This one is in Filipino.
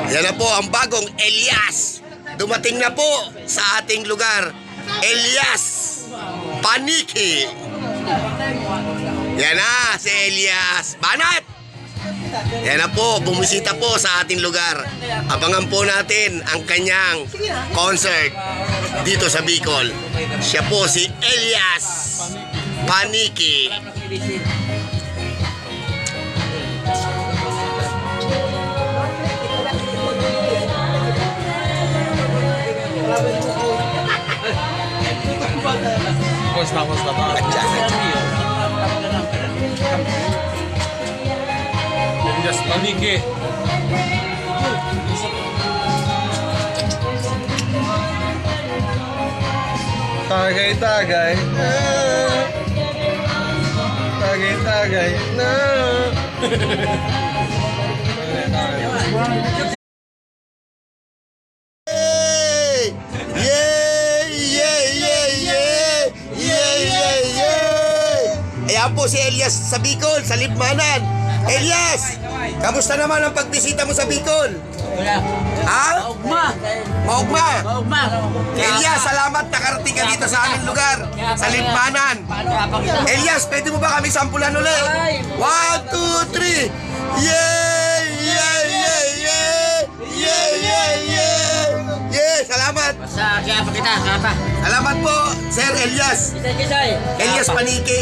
Yan na po ang bagong Elias. Dumating na po sa ating lugar. Elias Paniki. Yan na si Elias Banat. Yan na po, bumisita po sa ating lugar. Abangan po natin ang kanyang concert dito sa Bicol. Siya po si Elias Paniki. Basta ba? Elias Paniki. Tagay-tagay na. Tagay-tagay na. Yay! Yay! Yay! Yay! Yay! Yay! Yay! Yay! Ayan po si Elias sa Bicol, sa Lipmanan. Elias, kamusta naman ang pagbisita mo sa Bicol? Ha? Maugma! Maugma! Maugma! Elias, salamat nakarating ka dito sa aming lugar, sa Lipmanan. Elias, pwede mo ba kami sampulan ulit? 1, 2, 3! Yay! Yay! Yay! Yay! Yay! Yay! Yay! Yay! Salamat! Basta kaya pa kita, kaya pa. Salamat po, Sir Elias. Kisay! Elias Paniki.